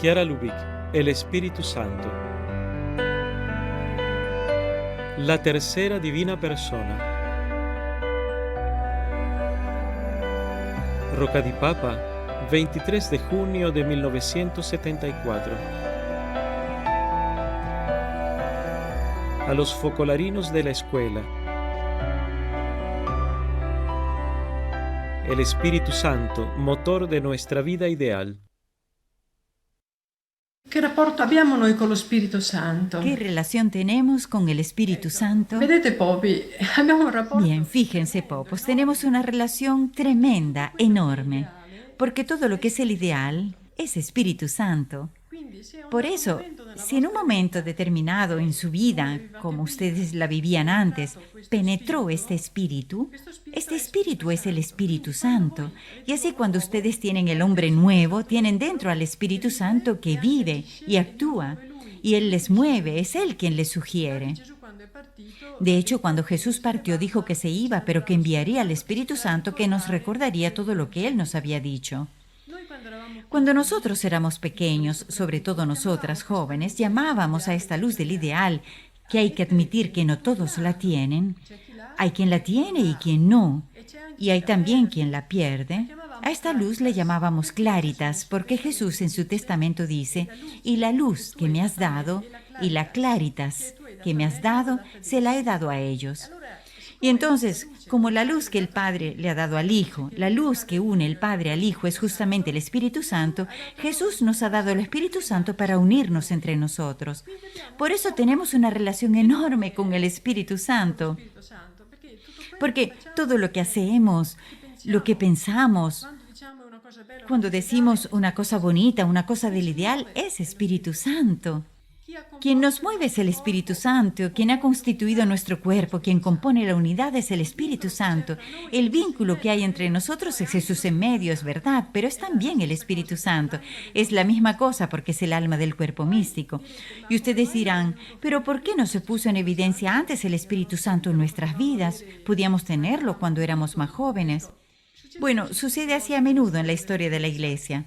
Chiara Lubick, el Espíritu Santo. La tercera divina persona. Rocca di Papa, 23 de junio de 1974. A los focolarinos de la escuela. El Espíritu Santo, motor de nuestra vida ideal. Che rapporto abbiamo noi con lo Spirito Santo? ¿Qué relación tenemos con el Espíritu Santo? Vedete, Popi, abbiamo un rapporto... Bien, fíjense, Popos, tenemos una relación tremenda, enorme, porque todo lo que es el ideal es Espíritu Santo. Por eso, si en un momento determinado en su vida, como ustedes la vivían antes, penetró este espíritu es el Espíritu Santo. Y así cuando ustedes tienen el hombre nuevo, tienen dentro al Espíritu Santo que vive y actúa. Y Él les mueve, es Él quien les sugiere. De hecho, cuando Jesús partió, dijo que se iba, pero que enviaría al Espíritu Santo que nos recordaría todo lo que Él nos había dicho. Cuando nosotros éramos pequeños, sobre todo nosotras jóvenes, llamábamos a esta luz del ideal, que hay que admitir que no todos la tienen. Hay quien la tiene y quien no, y hay también quien la pierde. A esta luz le llamábamos claritas, porque Jesús en su testamento dice, y la luz que me has dado, y la claritas que me has dado, se la he dado a ellos. Y entonces, como la luz que el Padre le ha dado al Hijo, la luz que une el Padre al Hijo es justamente el Espíritu Santo, Jesús nos ha dado el Espíritu Santo para unirnos entre nosotros. Por eso tenemos una relación enorme con el Espíritu Santo. Porque todo lo que hacemos, lo que pensamos, cuando decimos una cosa bonita, una cosa del ideal, es Espíritu Santo. Quien nos mueve es el Espíritu Santo, quien ha constituido nuestro cuerpo, quien compone la unidad es el Espíritu Santo. El vínculo que hay entre nosotros es Jesús en medio, es verdad, pero es también el Espíritu Santo. Es la misma cosa porque es el alma del cuerpo místico. Y ustedes dirán, ¿pero por qué no se puso en evidencia antes el Espíritu Santo en nuestras vidas? Podíamos tenerlo cuando éramos más jóvenes. Bueno, sucede así a menudo en la historia de la Iglesia.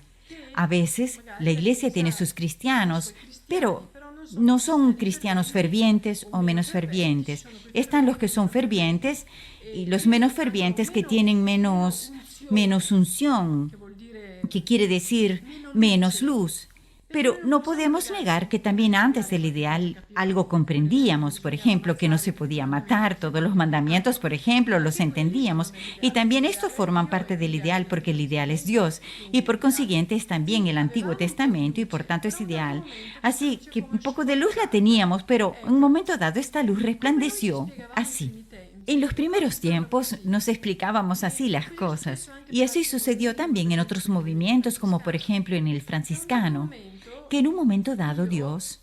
A veces la Iglesia tiene sus cristianos, pero no son cristianos fervientes o menos fervientes. Están los que son fervientes y los menos fervientes que tienen menos unción, que quiere decir menos luz. Pero no podemos negar que también antes del ideal algo comprendíamos, por ejemplo, que no se podía matar, todos los mandamientos, por ejemplo, los entendíamos. Y también estos forman parte del ideal porque el ideal es Dios y por consiguiente es también el Antiguo Testamento y por tanto es ideal. Así que un poco de luz la teníamos, pero en un momento dado esta luz resplandeció así. En los primeros tiempos nos explicábamos así las cosas y así sucedió también en otros movimientos como por ejemplo en el franciscano, que en un momento dado Dios,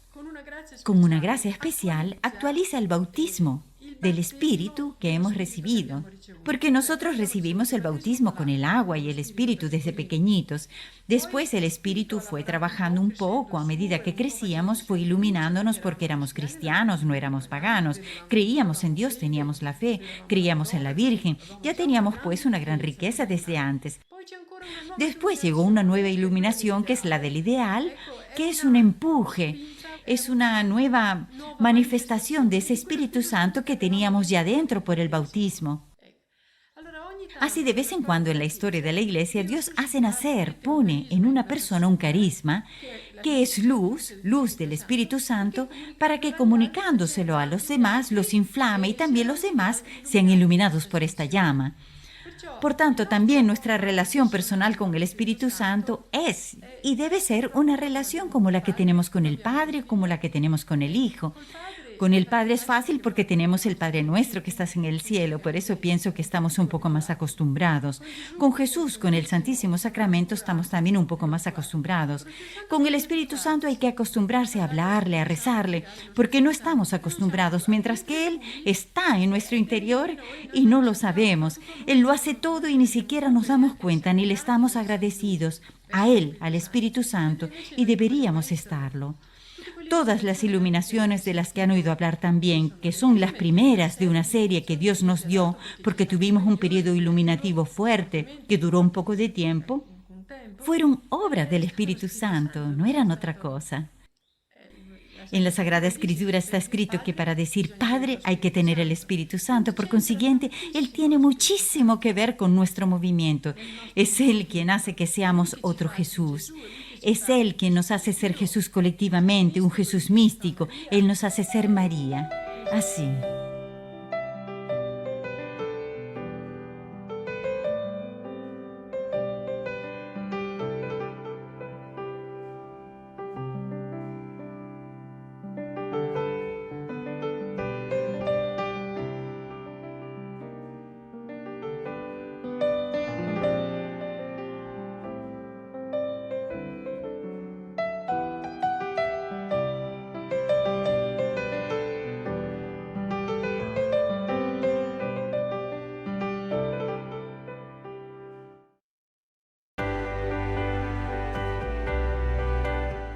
con una gracia especial, actualiza el bautismo del Espíritu que hemos recibido. Porque nosotros recibimos el bautismo con el agua y el Espíritu desde pequeñitos. Después el Espíritu fue trabajando un poco a medida que crecíamos, fue iluminándonos porque éramos cristianos, no éramos paganos. Creíamos en Dios, teníamos la fe, creíamos en la Virgen. Ya teníamos pues una gran riqueza desde antes. Después llegó una nueva iluminación que es la del ideal, que es un empuje, es una nueva manifestación de ese Espíritu Santo que teníamos ya dentro por el bautismo. Así de vez en cuando en la historia de la Iglesia Dios hace nacer, pone en una persona un carisma que es luz del Espíritu Santo para que comunicándoselo a los demás los inflame y también los demás sean iluminados por esta llama. Por tanto, también nuestra relación personal con el Espíritu Santo es y debe ser una relación como la que tenemos con el Padre, como la que tenemos con el Hijo. Con el Padre es fácil porque tenemos el Padre nuestro que estás en el cielo, por eso pienso que estamos un poco más acostumbrados. Con Jesús, con el Santísimo Sacramento, estamos también un poco más acostumbrados. Con el Espíritu Santo hay que acostumbrarse a hablarle, a rezarle, porque no estamos acostumbrados, mientras que Él está en nuestro interior y no lo sabemos. Él lo hace todo y ni siquiera nos damos cuenta, ni le estamos agradecidos a Él, al Espíritu Santo, y deberíamos estarlo. Todas las iluminaciones de las que han oído hablar también, que son las primeras de una serie que Dios nos dio porque tuvimos un periodo iluminativo fuerte que duró un poco de tiempo, fueron obra del Espíritu Santo, no eran otra cosa. En la Sagrada Escritura está escrito que para decir Padre hay que tener el Espíritu Santo. Por consiguiente, Él tiene muchísimo que ver con nuestro movimiento. Es Él quien hace que seamos otro Jesús. Es Él quien nos hace ser Jesús colectivamente, un Jesús místico. Él nos hace ser María. Así.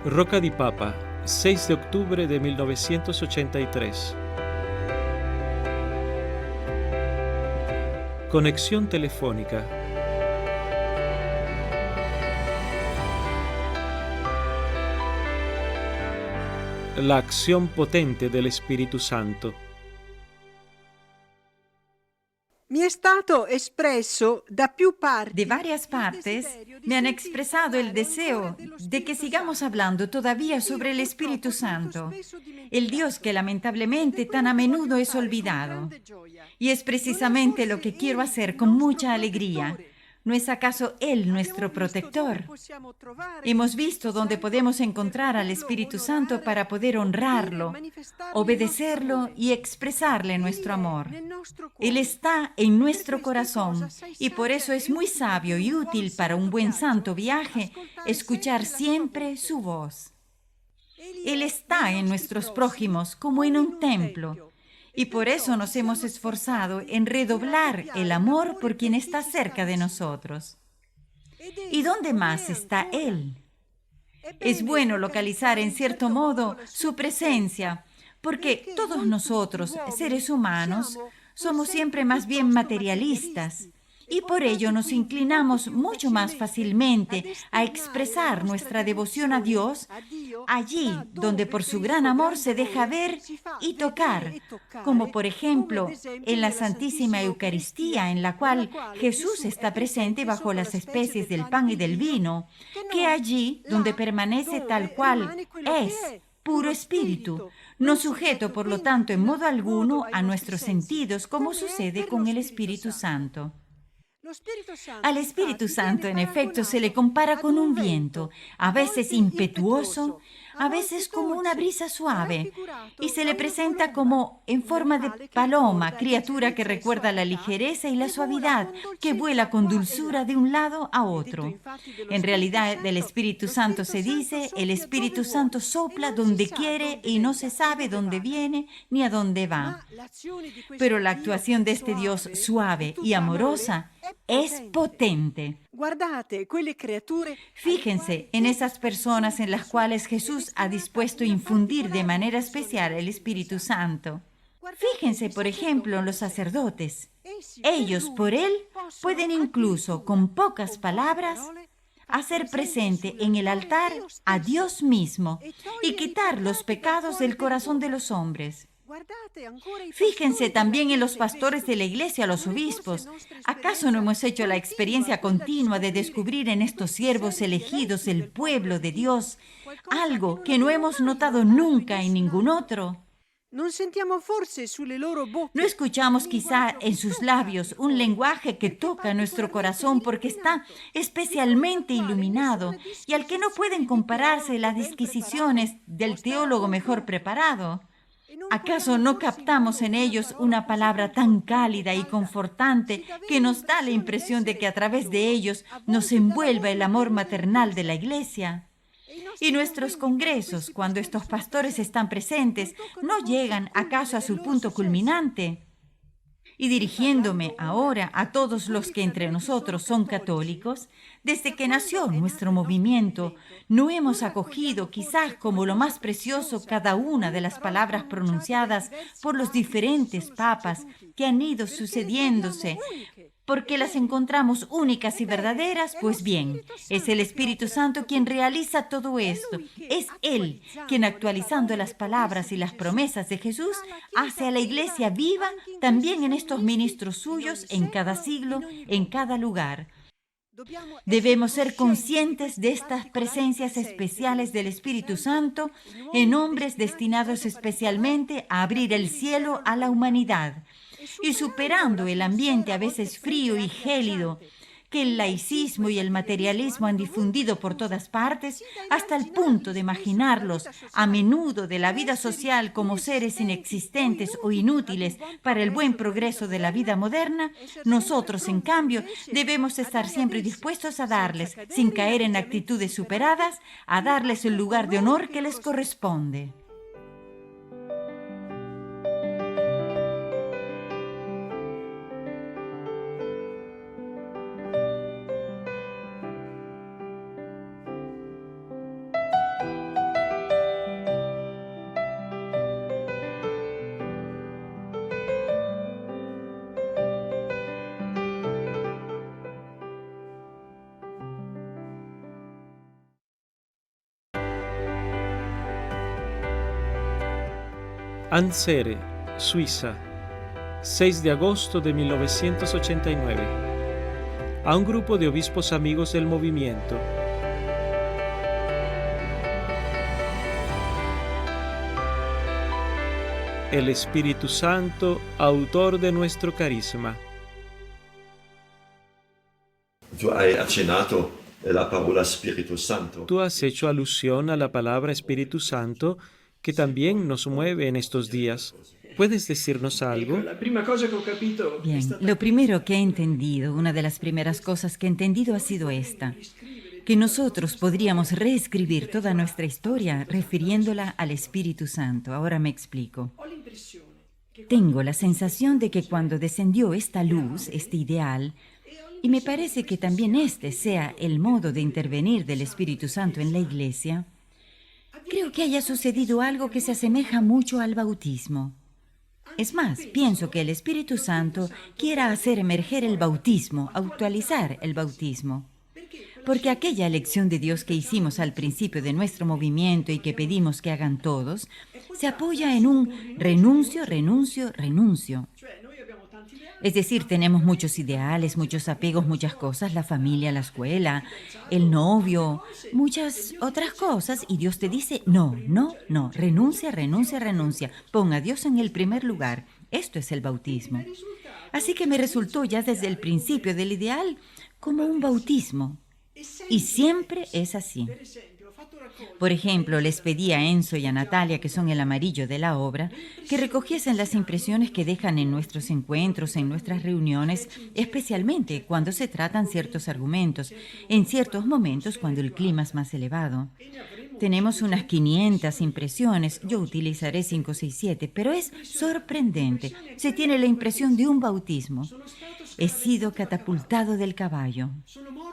Rocca di Papa, 6 de octubre de 1983. Conexión telefónica. La acción potente del Espíritu Santo. De varias partes me han expresado el deseo de que sigamos hablando todavía sobre el Espíritu Santo, el Dios que lamentablemente tan a menudo es olvidado. Y es precisamente lo que quiero hacer con mucha alegría. ¿No es acaso Él nuestro protector? Hemos visto dónde podemos encontrar al Espíritu Santo para poder honrarlo, obedecerlo y expresarle nuestro amor. Él está en nuestro corazón y por eso es muy sabio y útil para un buen santo viaje escuchar siempre su voz. Él está en nuestros prójimos como en un templo. Y por eso nos hemos esforzado en redoblar el amor por quien está cerca de nosotros. ¿Y dónde más está Él? Es bueno localizar en cierto modo su presencia, porque todos nosotros, seres humanos, somos siempre más bien materialistas. Y por ello nos inclinamos mucho más fácilmente a expresar nuestra devoción a Dios allí donde por su gran amor se deja ver y tocar, como por ejemplo en la Santísima Eucaristía, en la cual Jesús está presente bajo las especies del pan y del vino, que allí donde permanece tal cual es, puro espíritu, no sujeto por lo tanto en modo alguno a nuestros sentidos, como sucede con el Espíritu Santo. Al Espíritu Santo, en efecto, se le compara con un viento, a veces impetuoso, a veces como una brisa suave, y se le presenta como en forma de paloma, criatura que recuerda la ligereza y la suavidad, que vuela con dulzura de un lado a otro. En realidad, del Espíritu Santo se dice, el Espíritu Santo sopla donde quiere y no se sabe dónde viene ni a dónde va. Pero la actuación de este Dios suave y amorosa es potente. Fíjense en esas personas en las cuales Jesús ha dispuesto infundir de manera especial el Espíritu Santo. Fíjense, por ejemplo, en los sacerdotes. Ellos, por Él, pueden incluso, con pocas palabras, hacer presente en el altar a Dios mismo y quitar los pecados del corazón de los hombres. Fíjense también en los pastores de la Iglesia, los obispos. ¿Acaso no hemos hecho la experiencia continua de descubrir en estos siervos elegidos del pueblo de Dios algo que no hemos notado nunca en ningún otro? ¿No escuchamos quizá en sus labios un lenguaje que toca nuestro corazón porque está especialmente iluminado y al que no pueden compararse las disquisiciones del teólogo mejor preparado? ¿Acaso no captamos en ellos una palabra tan cálida y confortante que nos da la impresión de que a través de ellos nos envuelva el amor maternal de la Iglesia? Y nuestros congresos, cuando estos pastores están presentes, ¿no llegan acaso a su punto culminante? Y dirigiéndome ahora a todos los que entre nosotros son católicos, desde que nació nuestro movimiento, no hemos acogido quizás como lo más precioso cada una de las palabras pronunciadas por los diferentes papas que han ido sucediéndose, porque las encontramos únicas y verdaderas, pues bien, es el Espíritu Santo quien realiza todo esto. Es Él quien, actualizando las palabras y las promesas de Jesús, hace a la Iglesia viva también en estos ministros suyos, en cada siglo, en cada lugar. Debemos ser conscientes de estas presencias especiales del Espíritu Santo en hombres destinados especialmente a abrir el cielo a la humanidad, y superando el ambiente a veces frío y gélido que el laicismo y el materialismo han difundido por todas partes, hasta el punto de imaginarlos a menudo de la vida social como seres inexistentes o inútiles para el buen progreso de la vida moderna, nosotros, en cambio, debemos estar siempre dispuestos a darles, sin caer en actitudes superadas, a darles el lugar de honor que les corresponde. Ansere, Suiza, 6 de agosto de 1989. A un grupo de obispos amigos del movimiento. El Espíritu Santo, autor de nuestro carisma. Tu hai accennato la parola Spirito Santo. Tú has hecho alusión a la palabra Espíritu Santo, que también nos mueve en estos días. ¿Puedes decirnos algo? Bien, lo primero que he entendido, una de las primeras cosas que he entendido ha sido esta, que nosotros podríamos reescribir toda nuestra historia refiriéndola al Espíritu Santo. Ahora me explico. Tengo la sensación de que cuando descendió esta luz, este ideal, y me parece que también este sea el modo de intervenir del Espíritu Santo en la Iglesia, creo que haya sucedido algo que se asemeja mucho al bautismo. Es más, pienso que el Espíritu Santo quiera hacer emerger el bautismo, actualizar el bautismo. Porque aquella elección de Dios que hicimos al principio de nuestro movimiento y que pedimos que hagan todos, se apoya en un renuncio, renuncio, renuncio. Es decir, tenemos muchos ideales, muchos apegos, muchas cosas, la familia, la escuela, el novio, muchas otras cosas, y Dios te dice, no, no, no, renuncia, renuncia, renuncia, ponga a Dios en el primer lugar. Esto es el bautismo. Así que me resultó ya desde el principio del ideal como un bautismo, y siempre es así. Por ejemplo, les pedí a Enzo y a Natalia, que son el amarillo de la obra, que recogiesen las impresiones que dejan en nuestros encuentros, en nuestras reuniones, especialmente cuando se tratan ciertos argumentos, en ciertos momentos cuando el clima es más elevado. Tenemos unas 500 impresiones, yo utilizaré 5, 6, 7, pero es sorprendente. Se tiene la impresión de un bautismo. He sido catapultado del caballo.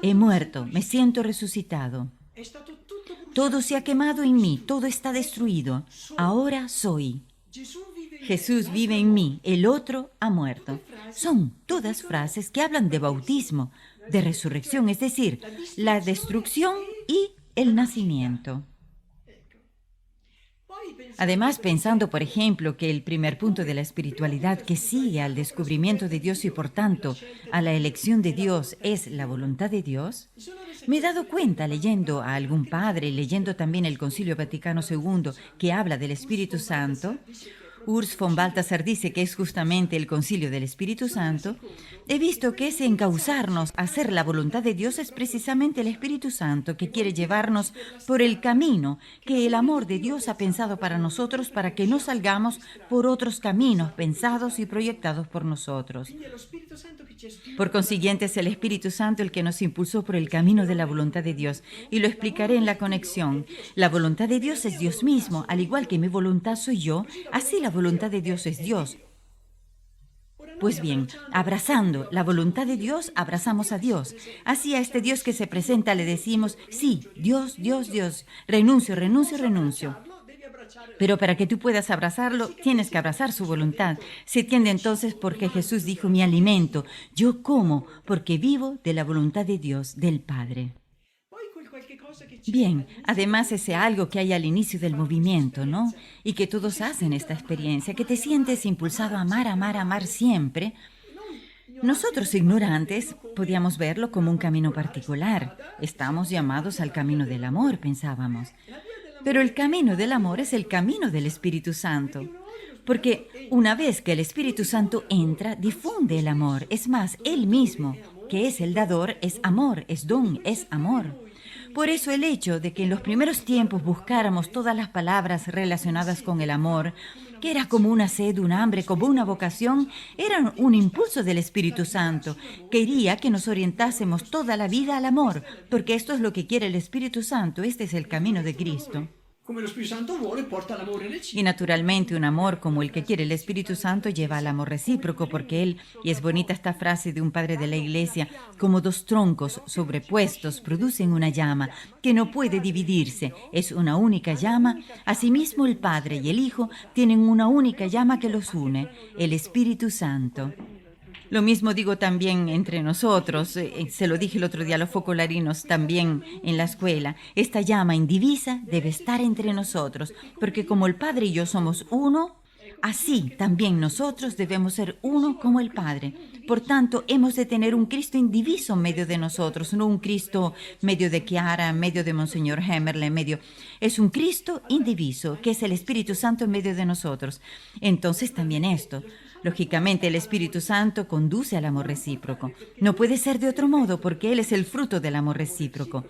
He muerto, me siento resucitado. Todo se ha quemado en mí, todo está destruido. Ahora soy. Jesús vive en mí, el otro ha muerto. Son todas frases que hablan de bautismo, de resurrección, es decir, la destrucción y el nacimiento. Además, pensando, por ejemplo, que el primer punto de la espiritualidad que sigue al descubrimiento de Dios y, por tanto, a la elección de Dios es la voluntad de Dios, me he dado cuenta, leyendo a algún padre, leyendo también el Concilio Vaticano II, que habla del Espíritu Santo. Urs von Balthasar dice que es justamente el concilio del Espíritu Santo. He visto que ese encauzarnos a hacer la voluntad de Dios es precisamente el Espíritu Santo, que quiere llevarnos por el camino que el amor de Dios ha pensado para nosotros, para que no salgamos por otros caminos pensados y proyectados por nosotros. Por consiguiente, es el Espíritu Santo el que nos impulsó por el camino de la voluntad de Dios. Y lo explicaré en la conexión. La voluntad de Dios es Dios mismo, al igual que mi voluntad soy yo, así la voluntad de Dios es Dios. Pues bien, abrazando la voluntad de Dios, abrazamos a Dios. Así a este Dios que se presenta le decimos, sí, Dios, Dios, Dios, renuncio, renuncio, renuncio. Pero para que tú puedas abrazarlo, tienes que abrazar su voluntad. Se entiende entonces porque Jesús dijo, mi alimento, yo como, porque vivo de la voluntad de Dios, del Padre. Bien, además ese algo que hay al inicio del movimiento, ¿no? Y que todos hacen esta experiencia, que te sientes impulsado a amar, amar, amar siempre. Nosotros ignorantes podíamos verlo como un camino particular. Estamos llamados al camino del amor, pensábamos. Pero el camino del amor es el camino del Espíritu Santo. Porque una vez que el Espíritu Santo entra, difunde el amor. Es más, Él mismo, que es el dador, es amor, es don, es amor. Por eso el hecho de que en los primeros tiempos buscáramos todas las palabras relacionadas con el amor, que era como una sed, un hambre, como una vocación, era un impulso del Espíritu Santo. Quería que nos orientásemos toda la vida al amor, porque esto es lo que quiere el Espíritu Santo, este es el camino de Cristo. Y naturalmente un amor como el que quiere el Espíritu Santo lleva al amor recíproco, porque Él, y es bonita esta frase de un padre de la Iglesia, como dos troncos sobrepuestos producen una llama que no puede dividirse, es una única llama. Asimismo el Padre y el Hijo tienen una única llama que los une, el Espíritu Santo. Lo mismo digo también entre nosotros, se lo dije el otro día a los focolarinos también en la escuela. Esta llama indivisa debe estar entre nosotros, porque como el Padre y yo somos uno, así también nosotros debemos ser uno como el Padre. Por tanto, hemos de tener un Cristo indiviso en medio de nosotros, no un Cristo medio de Chiara, medio de Monseñor Hemmerle, medio... Es un Cristo indiviso, que es el Espíritu Santo en medio de nosotros. Entonces también esto... Lógicamente, el Espíritu Santo conduce al amor recíproco. No puede ser de otro modo porque Él es el fruto del amor recíproco.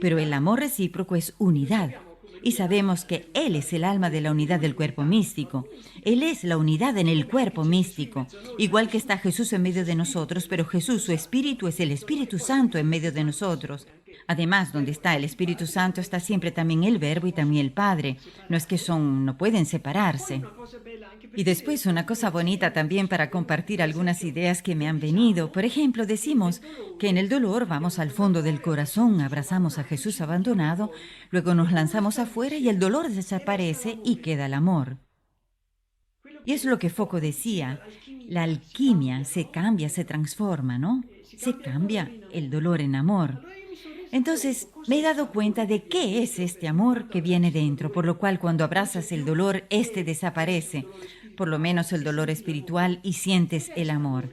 Pero el amor recíproco es unidad. Y sabemos que Él es el alma de la unidad del cuerpo místico. Él es la unidad en el cuerpo místico. Igual que está Jesús en medio de nosotros, pero Jesús, su Espíritu, es el Espíritu Santo en medio de nosotros. Además, donde está el Espíritu Santo está siempre también el Verbo y también el Padre. No es que no pueden separarse. Y después una cosa bonita también para compartir algunas ideas que me han venido. Por ejemplo, decimos que en el dolor vamos al fondo del corazón, abrazamos a Jesús abandonado, luego nos lanzamos afuera y el dolor desaparece y queda el amor. Y es lo que Foucault decía, la alquimia se cambia, se transforma, ¿no? Se cambia el dolor en amor. Entonces me he dado cuenta de qué es este amor que viene dentro, por lo cual cuando abrazas el dolor, este desaparece, por lo menos el dolor espiritual, y sientes el amor.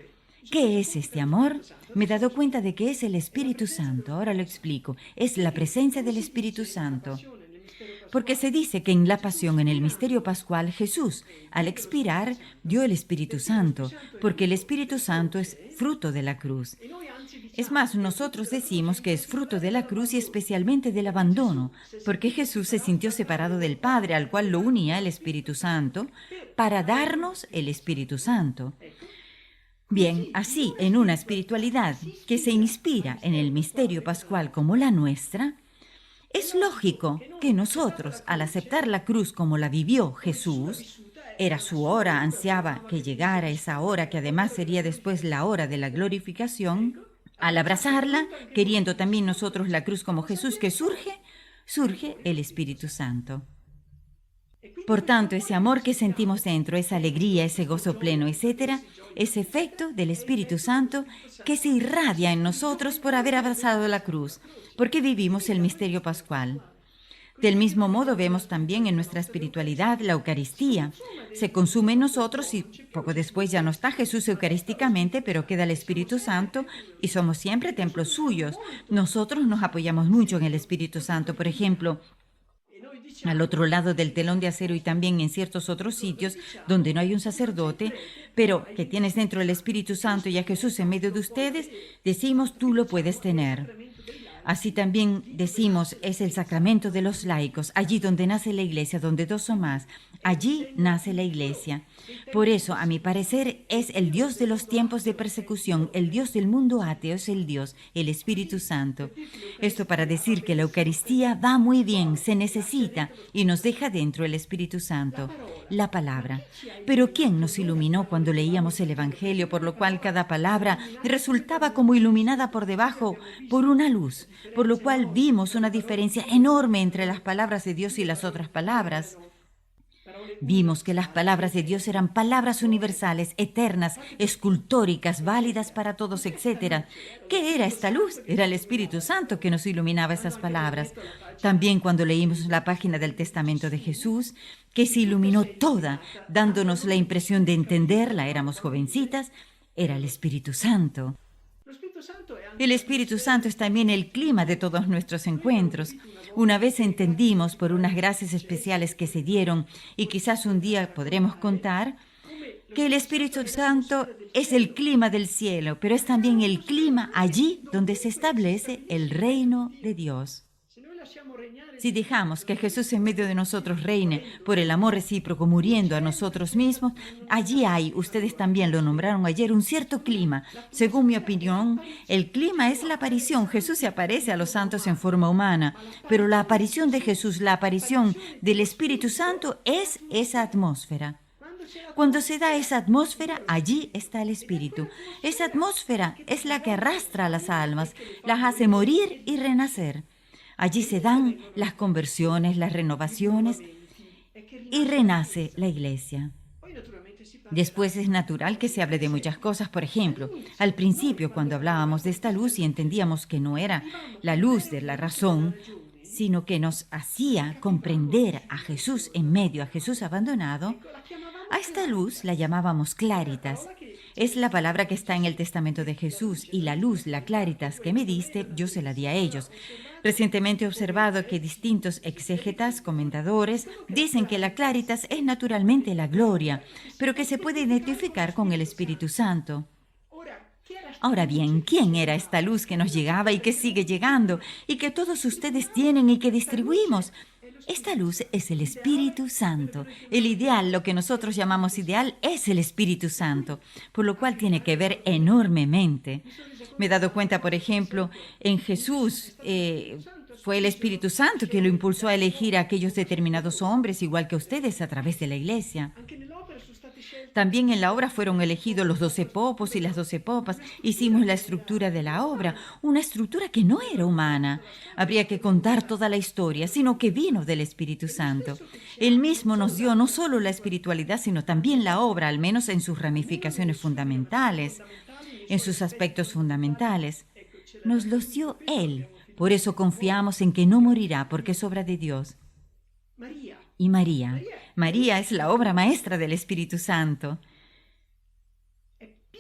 ¿Qué es este amor? Me he dado cuenta de que es el Espíritu Santo. Ahora lo explico. Es la presencia del Espíritu Santo. Porque se dice que en la pasión, en el misterio pascual, Jesús, al expirar, dio el Espíritu Santo, porque el Espíritu Santo es fruto de la cruz. Es más, nosotros decimos que es fruto de la cruz y especialmente del abandono, porque Jesús se sintió separado del Padre, al cual lo unía el Espíritu Santo, para darnos el Espíritu Santo. Bien, así, en una espiritualidad que se inspira en el misterio pascual como la nuestra, es lógico que nosotros, al aceptar la cruz como la vivió Jesús, era su hora, ansiaba que llegara esa hora que además sería después la hora de la glorificación, al abrazarla, queriendo también nosotros la cruz como Jesús, que surge el Espíritu Santo. Por tanto, ese amor que sentimos dentro, esa alegría, ese gozo pleno, etc., es efecto del Espíritu Santo que se irradia en nosotros por haber abrazado la cruz, porque vivimos el misterio pascual. Del mismo modo vemos también en nuestra espiritualidad la Eucaristía. Se consume en nosotros y poco después ya no está Jesús eucarísticamente, pero queda el Espíritu Santo y somos siempre templos suyos. Nosotros nos apoyamos mucho en el Espíritu Santo. Por ejemplo, al otro lado del telón de acero y también en ciertos otros sitios donde no hay un sacerdote, pero que tienes dentro el Espíritu Santo y a Jesús en medio de ustedes, decimos tú lo puedes tener. Así también decimos, es el sacramento de los laicos, allí donde nace la Iglesia, donde dos o más, allí nace la Iglesia. Por eso, a mi parecer, es el Dios de los tiempos de persecución, el Dios del mundo ateo, es el Dios, el Espíritu Santo. Esto para decir que la Eucaristía va muy bien, se necesita y nos deja dentro el Espíritu Santo, la palabra. Pero ¿quién nos iluminó cuando leíamos el Evangelio, por lo cual cada palabra resultaba como iluminada por debajo por una luz? Por lo cual vimos una diferencia enorme entre las palabras de Dios y las otras palabras. Vimos que las palabras de Dios eran palabras universales, eternas, escultóricas, válidas para todos, etc. ¿Qué era esta luz? Era el Espíritu Santo que nos iluminaba esas palabras. También cuando leímos la página del Testamento de Jesús, que se iluminó toda, dándonos la impresión de entenderla, éramos jovencitas, era el Espíritu Santo. El Espíritu Santo es también el clima de todos nuestros encuentros. Una vez entendimos por unas gracias especiales que se dieron, y quizás un día podremos contar, que el Espíritu Santo es el clima del cielo, pero es también el clima allí donde se establece el reino de Dios. Si dejamos que Jesús en medio de nosotros reine por el amor recíproco, muriendo a nosotros mismos, allí hay, ustedes también lo nombraron ayer, un cierto clima. Según mi opinión, el clima es la aparición. Jesús se aparece a los santos en forma humana, pero la aparición de Jesús, la aparición del Espíritu Santo es esa atmósfera. Cuando se da esa atmósfera, allí está el Espíritu. Esa atmósfera es la que arrastra a las almas, las hace morir y renacer. Allí se dan las conversiones, las renovaciones y renace la iglesia. Después es natural que se hable de muchas cosas. Por ejemplo, al principio cuando hablábamos de esta luz y entendíamos que no era la luz de la razón, sino que nos hacía comprender a Jesús en medio, a Jesús abandonado, a esta luz la llamábamos claritas. Es la palabra que está en el testamento de Jesús, y la luz, la claritas que me diste, yo se la di a ellos. Recientemente he observado que distintos exégetas, comentadores, dicen que la claritas es naturalmente la gloria, pero que se puede identificar con el Espíritu Santo. Ahora bien, ¿quién era esta luz que nos llegaba y que sigue llegando y que todos ustedes tienen y que distribuimos? Esta luz es el Espíritu Santo. El ideal, lo que nosotros llamamos ideal, es el Espíritu Santo, por lo cual tiene que ver enormemente. Me he dado cuenta, por ejemplo, en Jesús, fue el Espíritu Santo que lo impulsó a elegir a aquellos determinados hombres, igual que ustedes, a través de la iglesia. También en la obra fueron elegidos los 12 popos y las 12 popas. Hicimos la estructura de la obra, una estructura que no era humana. Habría que contar toda la historia, sino que vino del Espíritu Santo. Él mismo nos dio no solo la espiritualidad, sino también la obra, al menos en sus ramificaciones fundamentales, en sus aspectos fundamentales. Nos los dio Él. Por eso confiamos en que no morirá, porque es obra de Dios. Y María es la obra maestra del Espíritu Santo.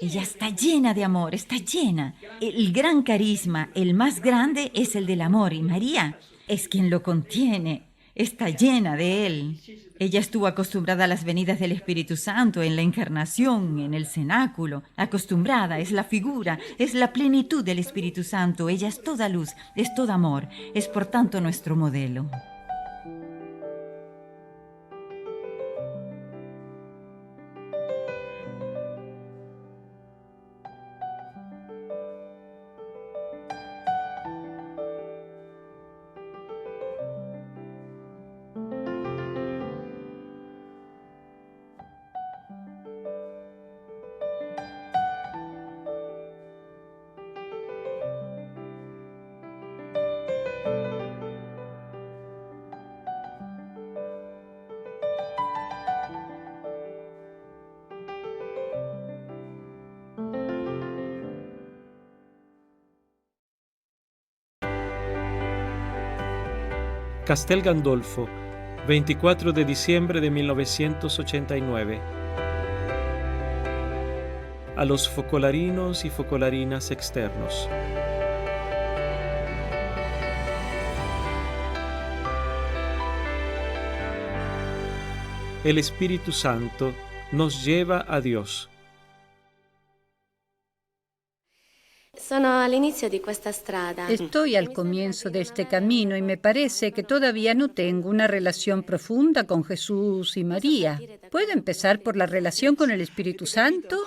Ella está llena de amor, está llena. El gran carisma, el más grande, es el del amor, y María es quien lo contiene, está llena de él. Ella estuvo acostumbrada a las venidas del Espíritu Santo en la encarnación, en el cenáculo. Acostumbrada, es la figura, es la plenitud del Espíritu Santo. Ella es toda luz, es todo amor, es por tanto nuestro modelo. Castel Gandolfo, 24 de diciembre de 1989. A los focolarinos y focolarinas externos. El Espíritu Santo nos lleva a Dios. Estoy al comienzo de este camino y me parece que todavía no tengo una relación profunda con Jesús y María. ¿Puedo empezar por la relación con el Espíritu Santo?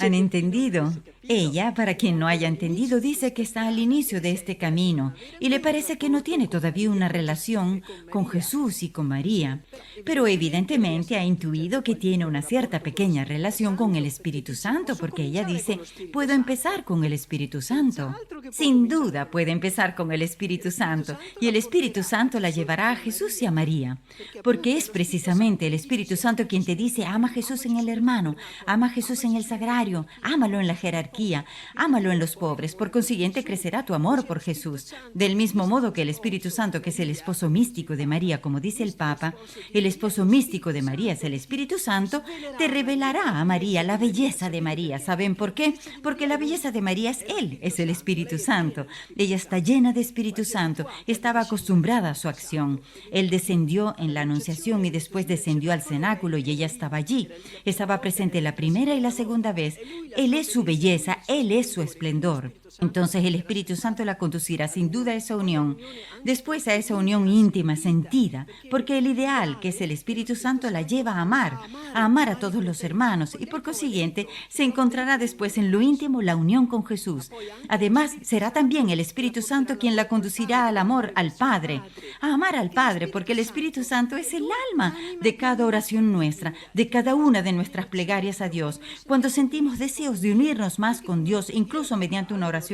¿Han entendido? Ella, para quien no haya entendido, dice que está al inicio de este camino y le parece que no tiene todavía una relación con Jesús y con María, pero evidentemente ha intuido que tiene una cierta pequeña relación con el Espíritu Santo, porque ella dice, puedo empezar con el Espíritu Santo. Sin duda puede empezar con el Espíritu Santo y el Espíritu Santo la llevará a Jesús y a María, porque es precisamente el Espíritu Santo quien te dice, ama a Jesús en el hermano, ama a Jesús en el sagrario, ámalo en la jerarquía, ámalo en los pobres. Por consiguiente, crecerá tu amor por Jesús. Del mismo modo que el Espíritu Santo, que es el esposo místico de María, como dice el Papa, el esposo místico de María es el Espíritu Santo, te revelará a María la belleza de María. ¿Saben por qué? Porque la belleza de María es Él, es el Espíritu Santo. Ella está llena de Espíritu Santo, estaba acostumbrada a su acción. Él descendió en la Anunciación y después descendió al cenáculo y ella estaba allí. Estaba presente la primera y la segunda vez. Él es su belleza, Él es su esplendor. Entonces el Espíritu Santo la conducirá sin duda a esa unión, después a esa unión íntima, sentida, porque el ideal, que es el Espíritu Santo, la lleva a amar a todos los hermanos y por consiguiente se encontrará después en lo íntimo la unión con Jesús. Además, será también el Espíritu Santo quien la conducirá al amor al Padre, a amar al Padre, porque el Espíritu Santo es el alma de cada oración nuestra, de cada una de nuestras plegarias a Dios. Cuando sentimos deseos de unirnos más con Dios, incluso mediante una oración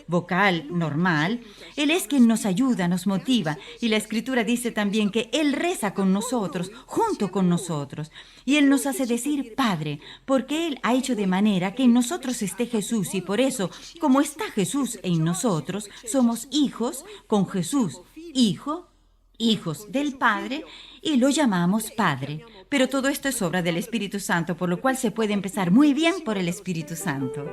vocal normal, Él es quien nos ayuda, nos motiva. Y la Escritura dice también que Él reza con nosotros, junto con nosotros. Y Él nos hace decir Padre, porque Él ha hecho de manera que en nosotros esté Jesús. Y por eso, como está Jesús en nosotros, somos hijos con Jesús, hijos del Padre, y lo llamamos Padre. Pero todo esto es obra del Espíritu Santo, por lo cual se puede empezar muy bien por el Espíritu Santo.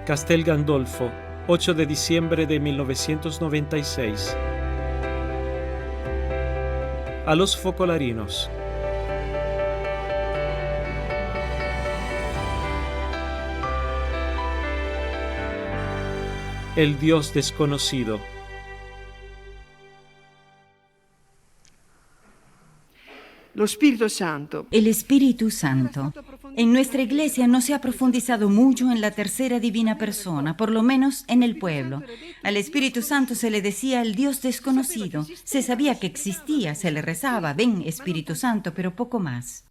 Castel Gandolfo, 8 de diciembre de 1996. A los focolarinos. El Dios desconocido. El Espíritu Santo. En nuestra iglesia no se ha profundizado mucho en la tercera divina persona, por lo menos en el pueblo. Al Espíritu Santo se le decía el Dios desconocido. Se sabía que existía, se le rezaba, ven Espíritu Santo, pero poco más.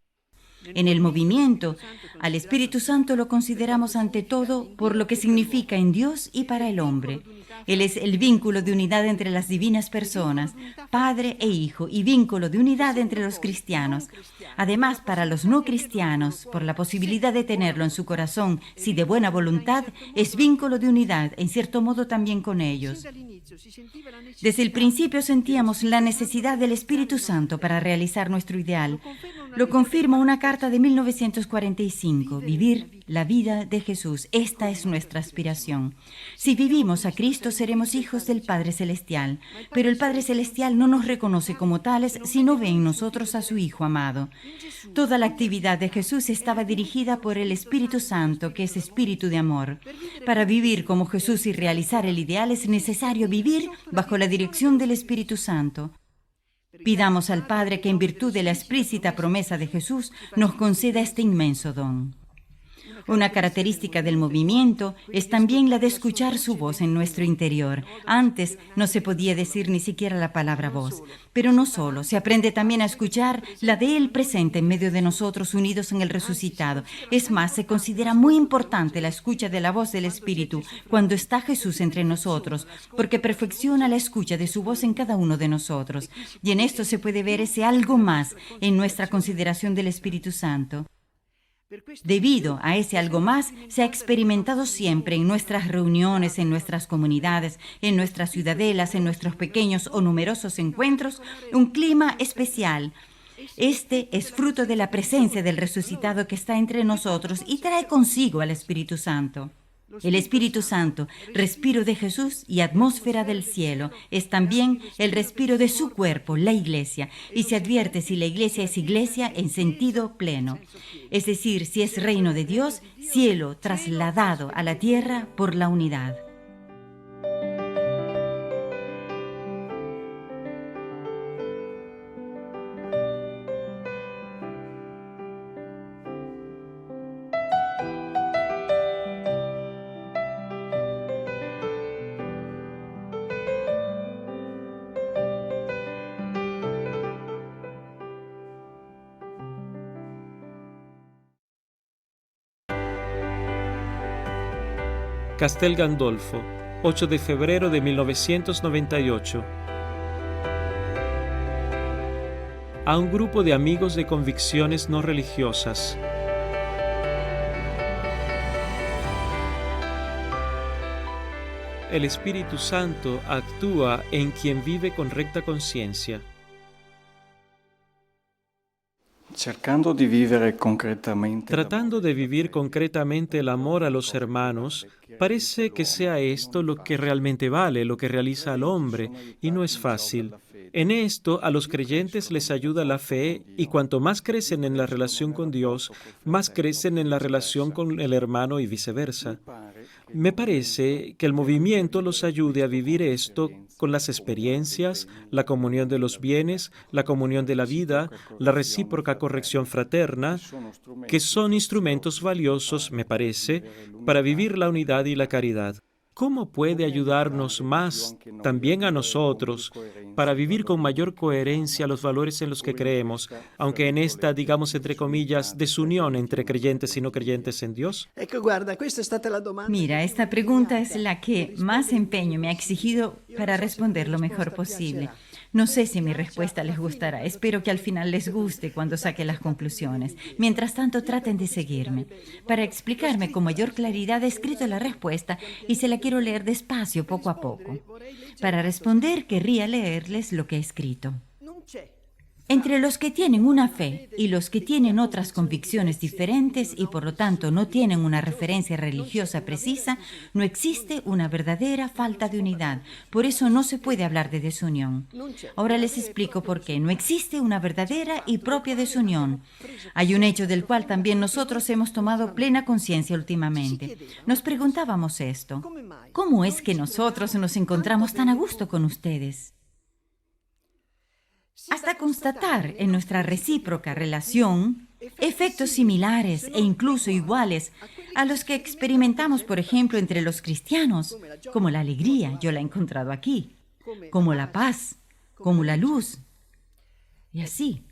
En el movimiento, al Espíritu Santo lo consideramos ante todo por lo que significa en Dios y para el hombre. Él es el vínculo de unidad entre las divinas personas, Padre e Hijo, y vínculo de unidad entre los cristianos. Además, para los no cristianos, por la posibilidad de tenerlo en su corazón, si de buena voluntad, es vínculo de unidad, en cierto modo también con ellos. Desde el principio sentíamos la necesidad del Espíritu Santo para realizar nuestro ideal. Lo confirma una carta de 1945, vivir la vida de Jesús. Esta es nuestra aspiración. Si vivimos a Cristo, seremos hijos del Padre Celestial, pero el Padre Celestial no nos reconoce como tales si no ve en nosotros a su Hijo amado. Toda la actividad de Jesús estaba dirigida por el Espíritu Santo, que es espíritu de amor. Para vivir como Jesús y realizar el ideal es necesario vivir bajo la dirección del Espíritu Santo. Pidamos al Padre que en virtud de la explícita promesa de Jesús nos conceda este inmenso don. Una característica del movimiento es también la de escuchar su voz en nuestro interior. Antes no se podía decir ni siquiera la palabra voz, pero no solo, se aprende también a escuchar la de Él presente en medio de nosotros unidos en el resucitado. Es más, se considera muy importante la escucha de la voz del Espíritu cuando está Jesús entre nosotros, porque perfecciona la escucha de su voz en cada uno de nosotros. Y en esto se puede ver ese algo más en nuestra consideración del Espíritu Santo. Debido a ese algo más, se ha experimentado siempre en nuestras reuniones, en nuestras comunidades, en nuestras ciudadelas, en nuestros pequeños o numerosos encuentros, un clima especial. Este es fruto de la presencia del resucitado que está entre nosotros y trae consigo al Espíritu Santo. El Espíritu Santo, respiro de Jesús y atmósfera del cielo, es también el respiro de su cuerpo, la Iglesia, y se advierte si la Iglesia es Iglesia en sentido pleno, es decir, si es reino de Dios, cielo trasladado a la tierra por la unidad. Castel Gandolfo, 8 de febrero de 1998. A un grupo de amigos de convicciones no religiosas. El Espíritu Santo actúa en quien vive con recta conciencia. Tratando de vivir concretamente el amor a los hermanos, parece que sea esto lo que realmente vale, lo que realiza al hombre, y no es fácil. En esto a los creyentes les ayuda la fe, y cuanto más crecen en la relación con Dios, más crecen en la relación con el hermano y viceversa. Me parece que el movimiento los ayude a vivir esto con las experiencias, la comunión de los bienes, la comunión de la vida, la recíproca corrección fraterna, que son instrumentos valiosos, me parece, para vivir la unidad y la caridad. ¿Cómo puede ayudarnos más también a nosotros para vivir con mayor coherencia los valores en los que creemos, aunque en esta, digamos entre comillas, desunión entre creyentes y no creyentes en Dios? Mira, esta pregunta es la que más empeño me ha exigido para responder lo mejor posible. No sé si mi respuesta les gustará. Espero que al final les guste cuando saque las conclusiones. Mientras tanto, traten de seguirme. Para explicarme con mayor claridad, he escrito la respuesta y se la quiero leer despacio, poco a poco. Para responder, querría leerles lo que he escrito. Entre los que tienen una fe y los que tienen otras convicciones diferentes y por lo tanto no tienen una referencia religiosa precisa, no existe una verdadera falta de unidad. Por eso no se puede hablar de desunión. Ahora les explico por qué. No existe una verdadera y propia desunión. Hay un hecho del cual también nosotros hemos tomado plena conciencia últimamente. Nos preguntábamos esto: ¿cómo es que nosotros nos encontramos tan a gusto con ustedes? Hasta constatar en nuestra recíproca relación efectos similares e incluso iguales a los que experimentamos, por ejemplo, entre los cristianos, como la alegría, yo la he encontrado aquí, como la paz, como la luz, y así.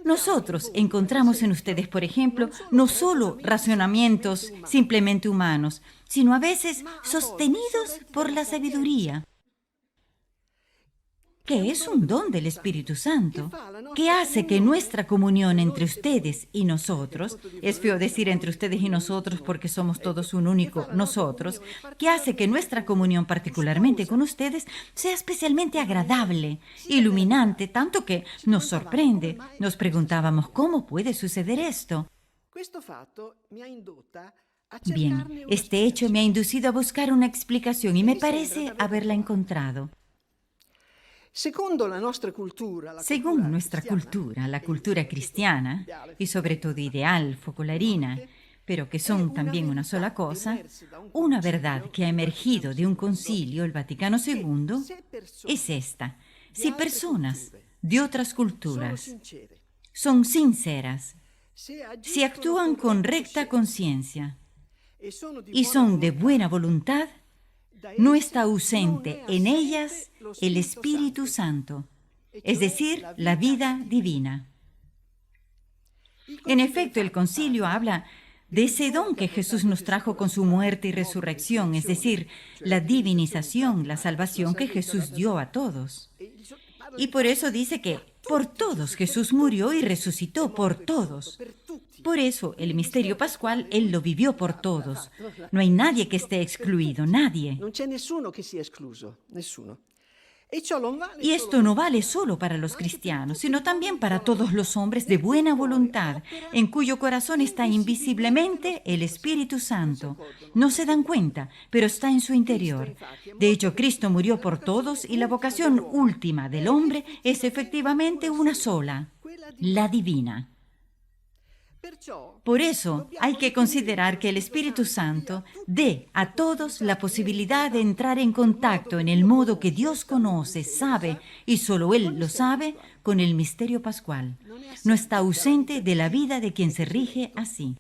Nosotros encontramos en ustedes, por ejemplo, no solo razonamientos simplemente humanos, sino a veces sostenidos por la sabiduría, que es un don del Espíritu Santo, que hace que nuestra comunión entre ustedes y nosotros, es feo decir entre ustedes y nosotros porque somos todos un único nosotros, que hace que nuestra comunión particularmente con ustedes sea especialmente agradable, iluminante, tanto que nos sorprende. Nos preguntábamos, ¿cómo puede suceder esto? Bien, este hecho me ha inducido a buscar una explicación y me parece haberla encontrado. Según nuestra cultura, la cultura cristiana, y sobre todo ideal, focolarina, pero que son también una sola cosa, una verdad que ha emergido de un concilio, el Vaticano II, es esta: si personas de otras culturas son sinceras, si actúan con recta conciencia y son de buena voluntad, no está ausente en ellas el Espíritu Santo, es decir, la vida divina. En efecto, el concilio habla de ese don que Jesús nos trajo con su muerte y resurrección, es decir, la divinización, la salvación que Jesús dio a todos. Y por eso dice que por todos Jesús murió y resucitó, por todos. Por eso el misterio pascual Él lo vivió por todos. No hay nadie que esté excluido, nadie. Y esto no vale solo para los cristianos, sino también para todos los hombres de buena voluntad, en cuyo corazón está invisiblemente el Espíritu Santo. No se dan cuenta, pero está en su interior. De hecho, Cristo murió por todos y la vocación última del hombre es efectivamente una sola, la divina. Por eso hay que considerar que el Espíritu Santo dé a todos la posibilidad de entrar en contacto en el modo que Dios conoce, sabe, y solo Él lo sabe, con el misterio pascual. No está ausente de la vida de quien se rige así.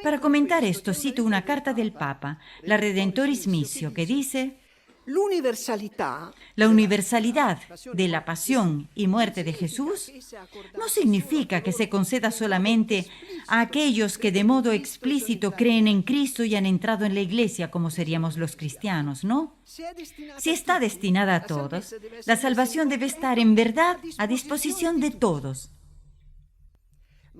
Para comentar esto, cito una carta del Papa, la Redentoris Missio, que dice: la universalidad de la pasión y muerte de Jesús no significa que se conceda solamente a aquellos que de modo explícito creen en Cristo y han entrado en la Iglesia, como seríamos los cristianos, ¿no? Si está destinada a todos, la salvación debe estar en verdad a disposición de todos.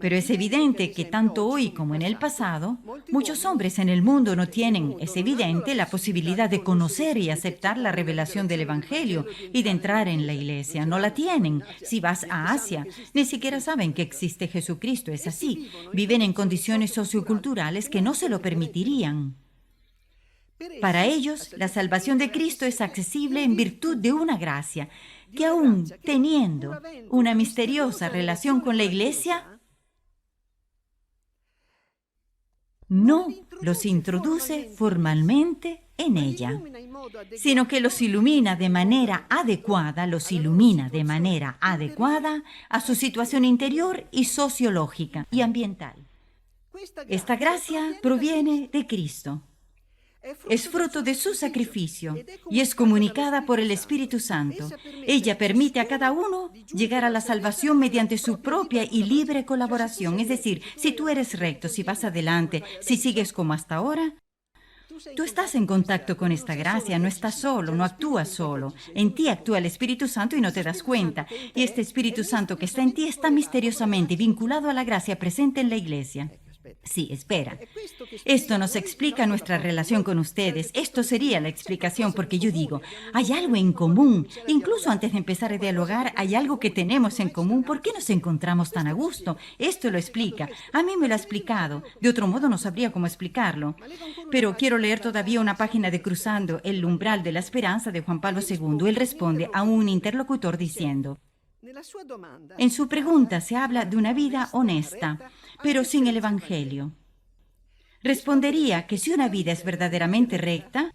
Pero es evidente que tanto hoy como en el pasado, muchos hombres en el mundo no tienen, es evidente, la posibilidad de conocer y aceptar la revelación del Evangelio y de entrar en la Iglesia. No la tienen. Si vas a Asia, ni siquiera saben que existe Jesucristo. Es así. Viven en condiciones socioculturales que no se lo permitirían. Para ellos, la salvación de Cristo es accesible en virtud de una gracia que, aún teniendo una misteriosa relación con la Iglesia, no los introduce formalmente en ella, sino que los ilumina de manera adecuada, a su situación interior y sociológica y ambiental. Esta gracia proviene de Cristo. Es fruto de su sacrificio y es comunicada por el Espíritu Santo. Ella permite a cada uno llegar a la salvación mediante su propia y libre colaboración. Es decir, si tú eres recto, si vas adelante, si sigues como hasta ahora, tú estás en contacto con esta gracia, no estás solo, no actúas solo. En ti actúa el Espíritu Santo y no te das cuenta. Y este Espíritu Santo que está en ti está misteriosamente vinculado a la gracia presente en la Iglesia. Sí, espera. Esto nos explica nuestra relación con ustedes. Esto sería la explicación, porque yo digo, hay algo en común. Incluso antes de empezar a dialogar, hay algo que tenemos en común. ¿Por qué nos encontramos tan a gusto? Esto lo explica. A mí me lo ha explicado. De otro modo no sabría cómo explicarlo. Pero quiero leer todavía una página de Cruzando el umbral de la esperanza de Juan Pablo II. Él responde a un interlocutor diciendo: en su pregunta se habla de una vida honesta, pero sin el Evangelio. Respondería que si una vida es verdaderamente recta,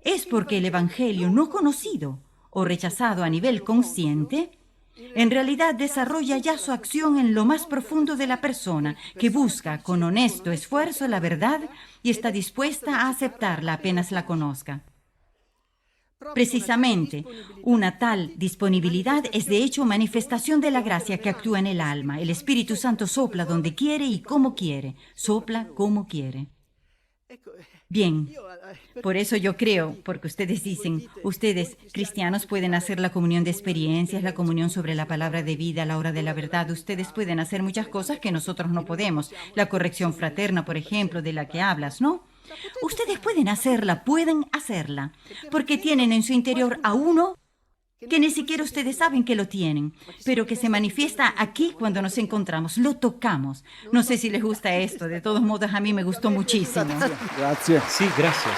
es porque el Evangelio no conocido o rechazado a nivel consciente, en realidad desarrolla ya su acción en lo más profundo de la persona, que busca con honesto esfuerzo la verdad y está dispuesta a aceptarla apenas la conozca. Precisamente, una tal disponibilidad es de hecho manifestación de la gracia que actúa en el alma. El Espíritu Santo sopla donde quiere y como quiere. Sopla como quiere. Bien, por eso yo creo, porque ustedes dicen, ustedes cristianos pueden hacer la comunión de experiencias, la comunión sobre la palabra de vida a la hora de la verdad. Ustedes pueden hacer muchas cosas que nosotros no podemos. La corrección fraterna, por ejemplo, de la que hablas, ¿no? Ustedes pueden hacerla, porque tienen en su interior a uno que ni siquiera ustedes saben que lo tienen, pero que se manifiesta aquí cuando nos encontramos, lo tocamos. No sé si les gusta esto, de todos modos a mí me gustó muchísimo. Gracias. Sí, gracias.